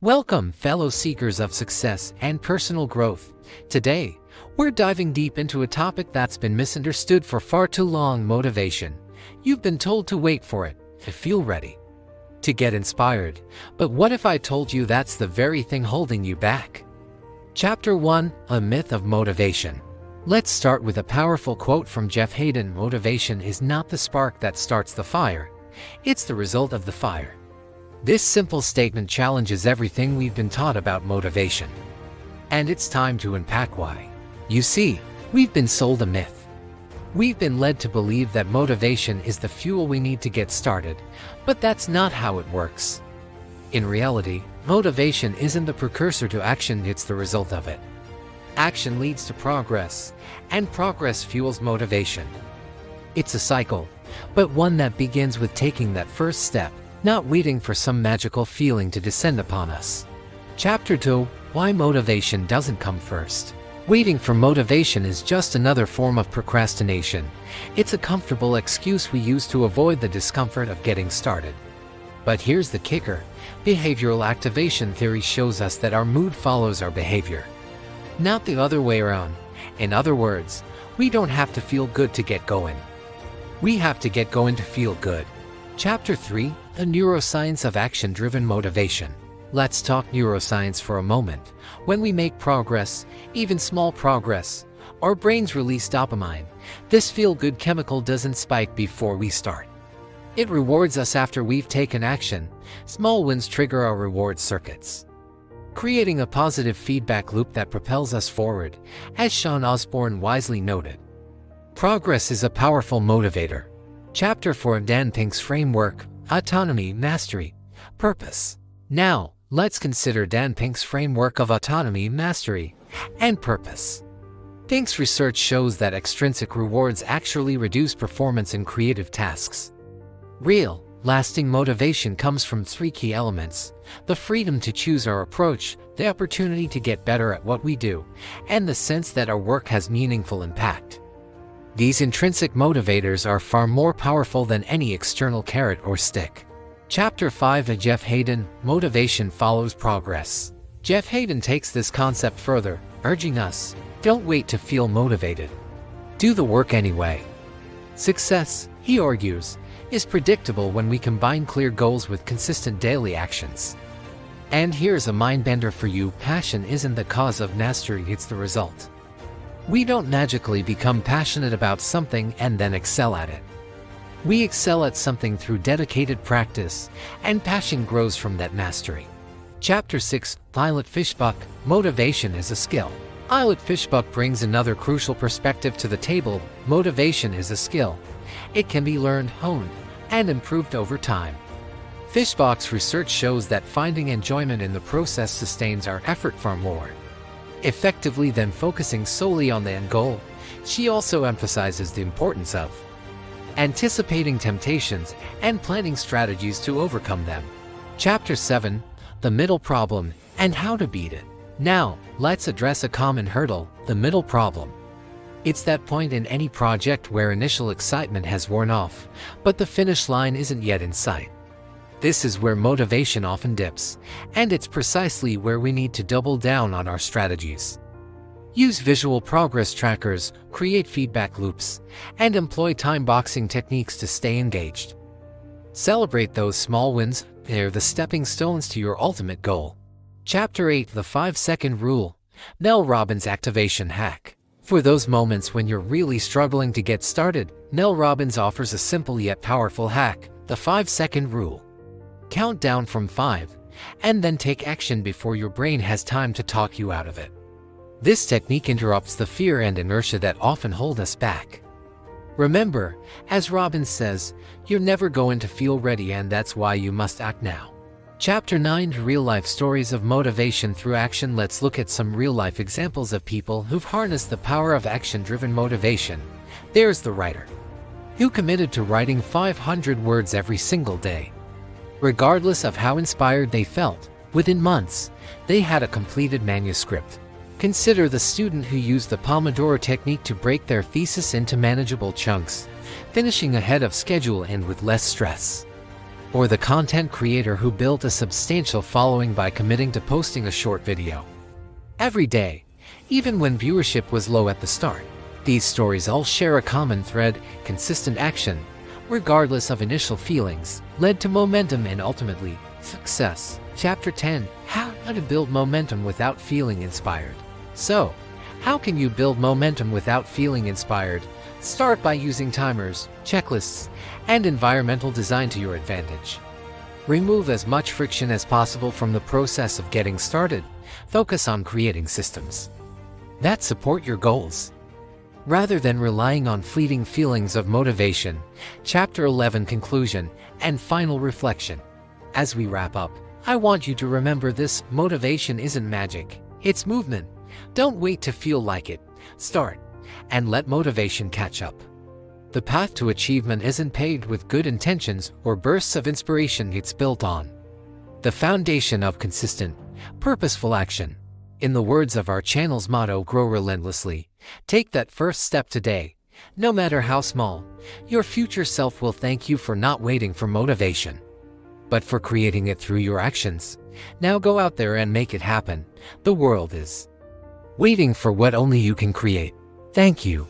Welcome, fellow seekers of success and personal growth. Today, we're diving deep into a topic that's been misunderstood for far too long: motivation. You've been told to wait for it, to feel ready, to get inspired. But what if I told you that's the very thing holding you back? Chapter 1: A Myth of Motivation. Let's start with a powerful quote from Haden: "Motivation is not the spark that starts the fire, it's the result of the fire." This simple statement challenges everything we've been taught about motivation. And it's time to unpack why. You see, we've been sold a myth. We've been led to believe that motivation is the fuel we need to get started, but that's not how it works. In reality, motivation isn't the precursor to action, it's the result of it. Action leads to progress, and progress fuels motivation. It's a cycle, but one that begins with taking that first step, not waiting for some magical feeling to descend upon us. Chapter 2: Why Motivation Doesn't Come First. Waiting for motivation is just another form of procrastination. It's a comfortable excuse we use to avoid the discomfort of getting started. But here's the kicker: behavioral activation theory shows us that our mood follows our behavior, not the other way around. In other words, we don't have to feel good to get going. We have to get going to feel good. Chapter 3: The Neuroscience of Action-Driven Motivation. Let's talk neuroscience for a moment. When we make progress, even small progress, our brains release dopamine. This feel-good chemical doesn't spike before we start. It rewards us after we've taken action. Small wins trigger our reward circuits, creating a positive feedback loop that propels us forward. As Sean Osborne wisely noted, progress is a powerful motivator. Chapter 4: Dan Pink's Framework, Autonomy, Mastery, Purpose. Now, let's consider Dan Pink's framework of autonomy, mastery, and purpose. Pink's research shows that extrinsic rewards actually reduce performance in creative tasks. Real, lasting motivation comes from three key elements: the freedom to choose our approach, the opportunity to get better at what we do, and the sense that our work has meaningful impact. These intrinsic motivators are far more powerful than any external carrot or stick. Chapter 5: Haden, Motivation Follows Progress. Haden takes this concept further, urging us, don't wait to feel motivated. Do the work anyway. Success, he argues, is predictable when we combine clear goals with consistent daily actions. And here's a mindbender for you: passion isn't the cause of mastery, it's the result. We don't magically become passionate about something and then excel at it. We excel at something through dedicated practice, and passion grows from that mastery. Chapter 6: Eilert Fishbach, Motivation is a Skill. Eilert Fishbach brings another crucial perspective to the table: motivation is a skill. It can be learned, honed, and improved over time. Fishbach's research shows that finding enjoyment in the process sustains our effort far more effectively than focusing solely on the end goal. She also emphasizes the importance of anticipating temptations and planning strategies to overcome them. Chapter 7: The Middle Problem and How to Beat It. Now, let's address a common hurdle: the middle problem. It's that point in any project where initial excitement has worn off, but the finish line isn't yet in sight. This is where motivation often dips, and it's precisely where we need to double down on our strategies. Use visual progress trackers, create feedback loops, and employ time-boxing techniques to stay engaged. Celebrate those small wins; they're the stepping stones to your ultimate goal. Chapter 8: The 5-Second Rule, Mel Robbins Activation Hack. For those moments when you're really struggling to get started, Mel Robbins offers a simple yet powerful hack: the 5-second rule. Count down from 5, and then take action before your brain has time to talk you out of it. This technique interrupts the fear and inertia that often hold us back. Remember, as Robbins says, you're never going to feel ready, and that's why you must act now. Chapter 9: Real-life stories of motivation through action. Let's look at some real-life examples of people who've harnessed the power of action-driven motivation. There's the writer, who committed to writing 500 words every single day. Regardless of how inspired they felt, within months, they had a completed manuscript. Consider the student who used the Pomodoro technique to break their thesis into manageable chunks, finishing ahead of schedule and with less stress. or the content creator who built a substantial following by committing to posting a short video every day, even when viewership was low at the start. These stories all share a common thread: consistent action, regardless of initial feelings, led to momentum and ultimately success. Chapter 10: How to build momentum without feeling inspired. So, how can you build momentum without feeling inspired? Start by using timers, checklists, and environmental design to your advantage. Remove as much friction as possible from the process of getting started. Focus on creating systems that support your goals, rather than relying on fleeting feelings of motivation. Chapter 11: Conclusion and Final Reflection. As we wrap up, I want you to remember this: motivation isn't magic, it's movement. Don't wait to feel like it. Start, and let motivation catch up. The path to achievement isn't paved with good intentions or bursts of inspiration, it's built on the foundation of consistent, purposeful action. In the words of our channel's motto, grow relentlessly. Take that first step today. No matter how small, your future self will thank you for not waiting for motivation, but for creating it through your actions. Now go out there and make it happen. The world is waiting for what only you can create. Thank you.